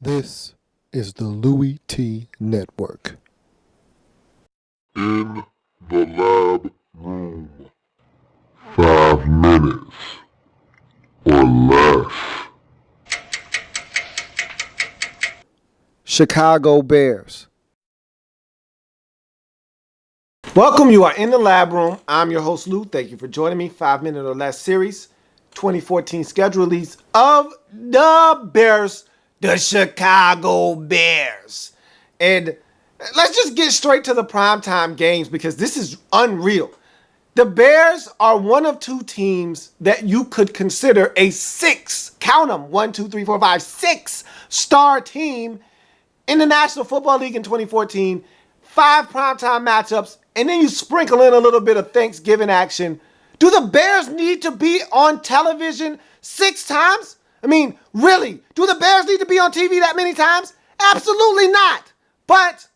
This is the Louie Tee Network. In the lab room. 5 minutes or less. Chicago Bears. Welcome, you are in the lab room. I'm your host, Lou. Thank you for joining me. 5 minute or less series, 2014 schedule release of the Bears, the Chicago Bears. And let's just get straight to the primetime games because this is unreal. The Bears are one of two teams that you could consider a count them, 1, 2, 3, 4, 5, 6-star team in the National Football League in 2014. 5 primetime matchups, and then you sprinkle in a little bit of Thanksgiving action. Do the Bears need to be on television 6 times? I mean, really? Do the Bears need to be on TV that many times? Absolutely not. But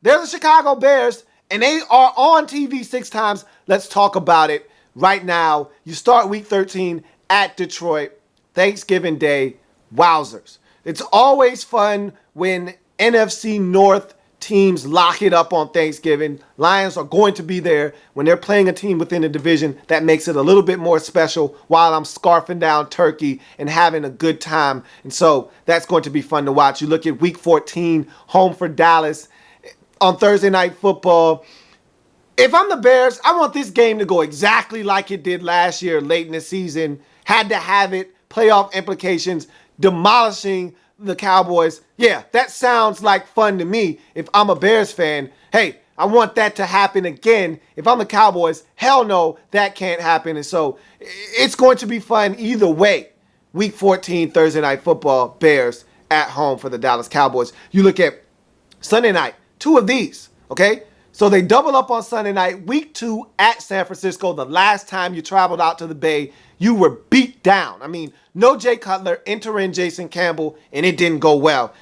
they're the Chicago Bears, and they are on TV 6 times. Let's talk about it right now. You start week 13 at Detroit, Thanksgiving Day. Wowzers. It's always fun when NFC North teams lock it up on Thanksgiving. Lions are going to be there when they're playing a team within the division. That makes it a little bit more special while I'm scarfing down turkey and having a good time. And so that's going to be fun to watch. You look at week 14, home for Dallas on Thursday Night Football. If I'm the Bears, I want this game to go exactly like it did last year late in the season. Had to have it. Playoff implications. Demolishing the Cowboys. Yeah, that sounds like fun to me. If I'm a Bears fan, hey, I want that to happen again. If I'm the Cowboys, hell no, that can't happen. And so it's going to be fun either way. Week 14, Thursday Night Football, Bears at home for the Dallas Cowboys. You look at Sunday night, 2 of these, okay? So they double up on Sunday night. Week 2 at San Francisco. The last time you traveled out to the Bay, you were beat down. I mean, no Jay Cutler, enter in Jason Campbell, and it didn't go well.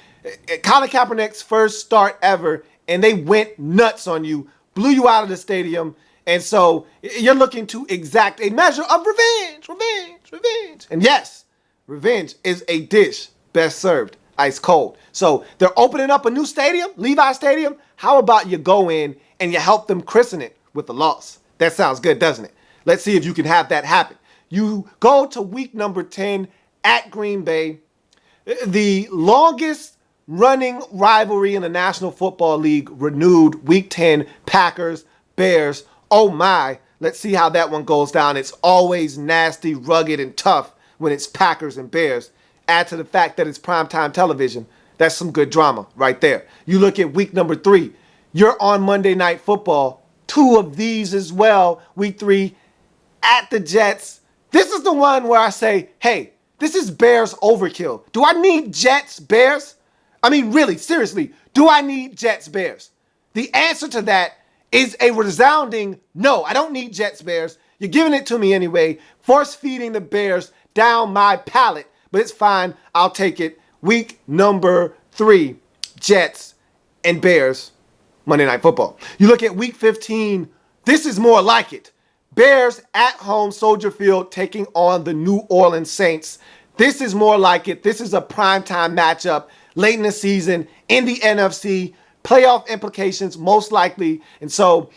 Colin Kaepernick's first start ever, and they went nuts on you, blew you out of the stadium. And so you're looking to exact a measure of revenge. And yes, revenge is a dish best served ice cold. So they're opening up a new stadium, Levi Stadium. How about you go in and you help them christen it with a loss? That sounds good, doesn't it? Let's see if you can have that happen. You go to week number 10 at Green Bay, the longest running rivalry in the National Football League renewed. Week 10, Packers, Bears. Oh my, let's see how that one goes down. It's always nasty, rugged, and tough when it's Packers and Bears. Add to the fact that it's primetime television. That's some good drama right there. You look at week number 3. You're on Monday Night Football. 2 of these as well. Week 3 at the Jets. This is the one where I say, hey, this is Bears overkill. Do I need Jets, Bears? I mean, really, seriously, do I need Jets, Bears? The answer to that is a resounding no. I don't need Jets, Bears. You're giving it to me anyway, force feeding the Bears down my palate, but it's fine. I'll take it. Week number 3, Jets and Bears, Monday Night Football. You look at week 15, this is more like it. Bears at home, Soldier Field, taking on the New Orleans Saints. This is more like it. This is a primetime matchup late in the season in the NFC. Playoff implications, most likely. And so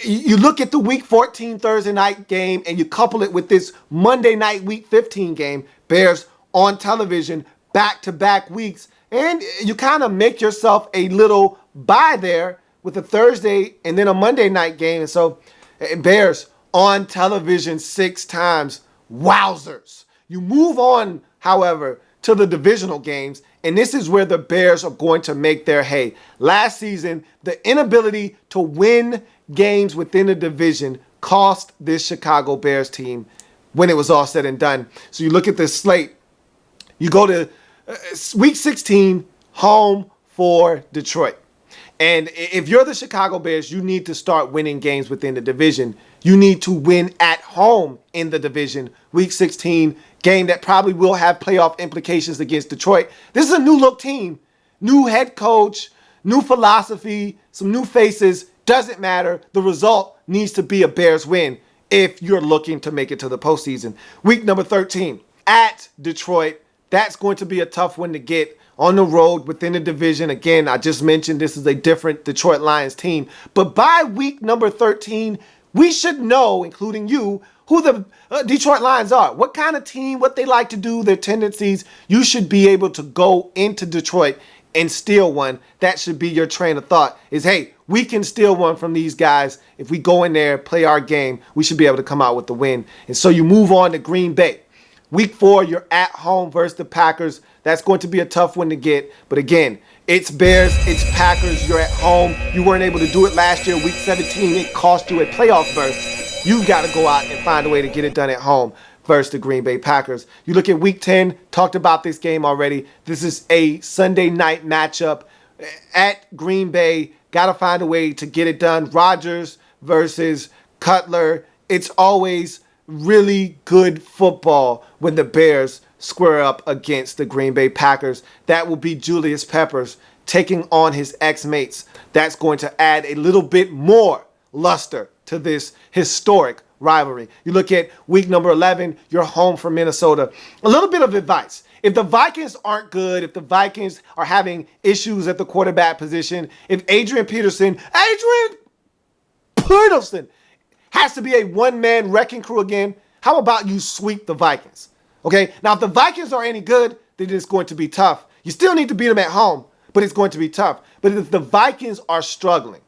you look at the week 14 Thursday night game and you couple it with this Monday night week 15 game. Bears on television, back-to-back weeks. And you kind of make yourself a little bye there with a Thursday and then a Monday night game. And so Bears on television 6 times. Wowzers. You move on, however, to the divisional games, and this is where the Bears are going to make their hay. Last season, the inability to win games within the division cost this Chicago Bears team when it was all said and done. So you look at this slate. You go to week 16, home for Detroit. And if you're the Chicago Bears, you need to start winning games within the division. You need to win at home in the division. Week 16, game that probably will have playoff implications against Detroit. This is a new look team, new head coach, new philosophy, some new faces. Doesn't matter. The result needs to be a Bears win if you're looking to make it to the postseason. Week number 13 at Detroit. That's going to be a tough one to get on the road within the division. Again, I just mentioned this is a different Detroit Lions team. But by week number 13, we should know, including you, who the Detroit Lions are. What kind of team, what they like to do, their tendencies. You should be able to go into Detroit and steal one. That should be your train of thought is, hey, we can steal one from these guys. If we go in there, play our game, we should be able to come out with the win. And so you move on to Green Bay. Week 4, you're at home versus the Packers. That's going to be a tough one to get. But again, it's Bears, it's Packers. You're at home. You weren't able to do it last year. Week 17, it cost you a playoff berth. You've got to go out and find a way to get it done at home versus the Green Bay Packers. You look at week 10, talked about this game already. This is a Sunday night matchup at Green Bay. Got to find a way to get it done. Rodgers versus Cutler. It's always really good football when the Bears square up against the Green Bay Packers. That will be Julius Peppers taking on his ex-mates. That's going to add a little bit more luster to this historic rivalry. You look at week number 11, you're home for Minnesota. A little bit of advice. If the Vikings aren't good, if the Vikings are having issues at the quarterback position, if Adrian Peterson has to be a one-man wrecking crew again, how about you sweep the Vikings? Okay, now if the Vikings are any good, then it's going to be tough. You still need to beat them at home, but it's going to be tough. But if the Vikings are struggling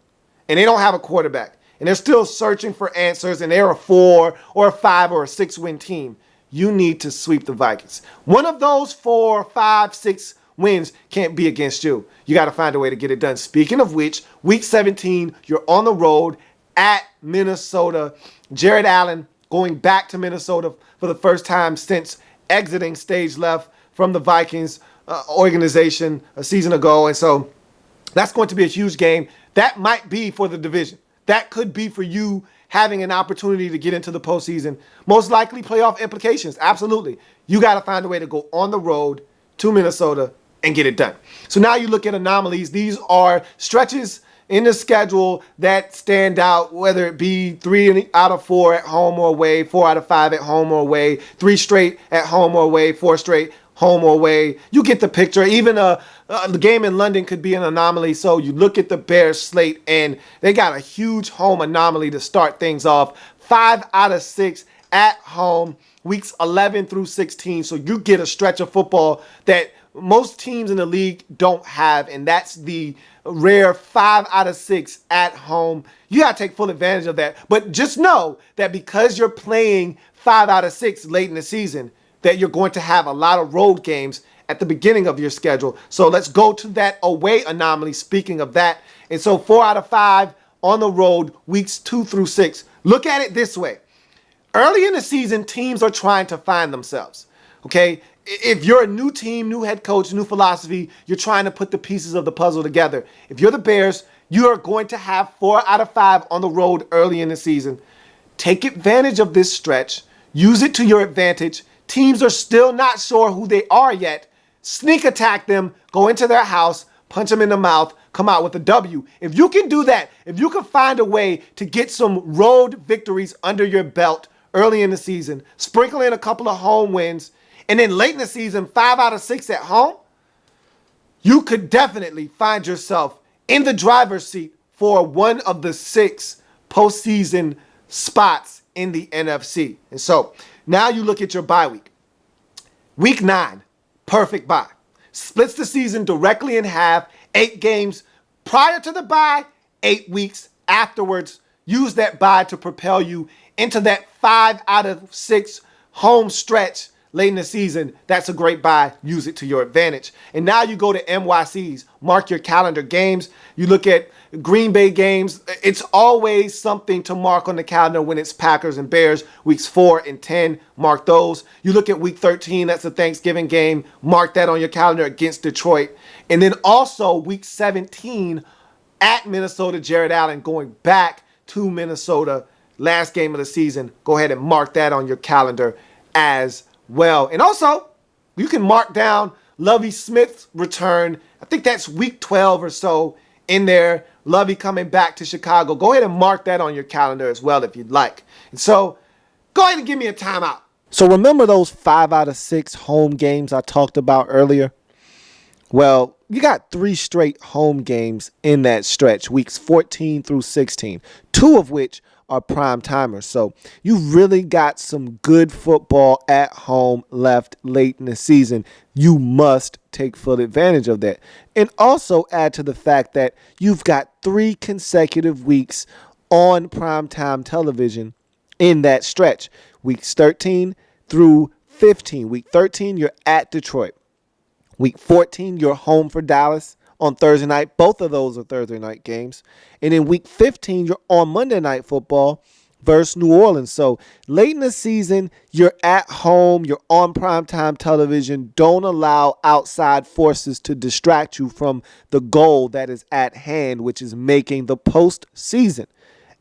and they don't have a quarterback and they're still searching for answers and they're a 4 or a 5 or a 6-win team, you need to sweep the Vikings. One of those 4, 5, 6 wins can't be against you. You got to find a way to get it done. Speaking of which, week 17, you're on the road at Minnesota. Jared Allen going back to Minnesota for the first time since exiting stage left from the Vikings organization a season ago. And so that's going to be a huge game. That might be for the division. That could be for you having an opportunity to get into the postseason. Most likely playoff implications. Absolutely. You got to find a way to go on the road to Minnesota and get it done. So now you look at anomalies. These are stretches in the schedule that stand out, whether it be 3 out of 4 at home or away, 4 out of 5 at home or away, 3 straight at home or away, 4 straight home or away. You get the picture. Even the game in London could be an anomaly. So you look at the Bears slate and they got a huge home anomaly to start things off. 5 out of 6 at home, weeks 11 through 16. So you get a stretch of football that most teams in the league don't have, and that's the rare 5 out of 6 at home. You got to take full advantage of that. But just know that because you're playing 5 out of 6 late in the season, that you're going to have a lot of road games at the beginning of your schedule. So let's go to that away anomaly, speaking of that. And so 4 out of 5 on the road, weeks 2 through 6. Look at it this way. Early in the season, teams are trying to find themselves, okay? If you're a new team, new head coach, new philosophy, you're trying to put the pieces of the puzzle together. If you're the Bears, you are going to have 4 out of 5 on the road early in the season. Take advantage of this stretch. Use it to your advantage. Teams are still not sure who they are yet. Sneak attack them, go into their house, punch them in the mouth, come out with a W. If you can do that, if you can find a way to get some road victories under your belt early in the season, sprinkle in a couple of home wins, and then late in the season, 5 out of 6 at home, you could definitely find yourself in the driver's seat for one of the 6 postseason spots in the NFC. And so now you look at your bye week. Week 9, perfect bye. Splits the season directly in half, 8 games prior to the bye, 8 weeks afterwards. Use that bye to propel you into that 5 out of 6 home stretch late in the season. That's a great buy. Use it to your advantage. And now you go to NYCs. Mark your calendar games. You look at Green Bay games. It's always something to mark on the calendar when it's Packers and Bears. Weeks 4 and 10, mark those. You look at week 13, that's a Thanksgiving game. Mark that on your calendar against Detroit. And then also week 17 at Minnesota, Jared Allen going back to Minnesota. Last game of the season. Go ahead and mark that on your calendar as well. And also, you can mark down Lovie Smith's return. I think that's week 12 or so in there. Lovie coming back to Chicago. Go ahead and mark that on your calendar as well if you'd like. And so, go ahead and give me a timeout. So remember those 5 out of 6 home games I talked about earlier? Well, you got 3 straight home games in that stretch, weeks 14 through 16, 2 of which are prime timers. So you really got some good football at home left late in the season. You must take full advantage of that. And also add to the fact that you've got 3 consecutive weeks on primetime television in that stretch. Weeks 13 through 15. Week 13, you're at Detroit. Week 14, you're home for Dallas on Thursday night. Both of those are Thursday night games. And in week 15, you're on Monday Night Football versus New Orleans. So late in the season, you're at home, you're on primetime television. Don't allow outside forces to distract you from the goal that is at hand, which is making the postseason.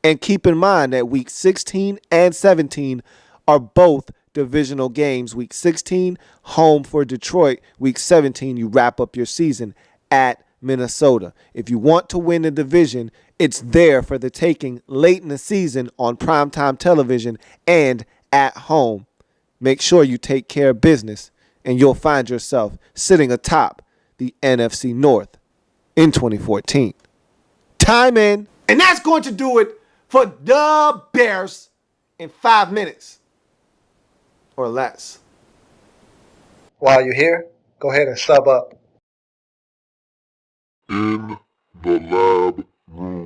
And keep in mind that week 16 and 17 are both divisional games. Week 16, home for Detroit. Week 17, you wrap up your season at Minnesota. If you want to win the division, it's there for the taking late in the season on primetime television and at home. Make sure you take care of business, and you'll find yourself sitting atop the NFC North in 2014. Time in. And that's going to do it for the Bears in 5 minutes or less. While you're here, go ahead and sub up. In the lab room.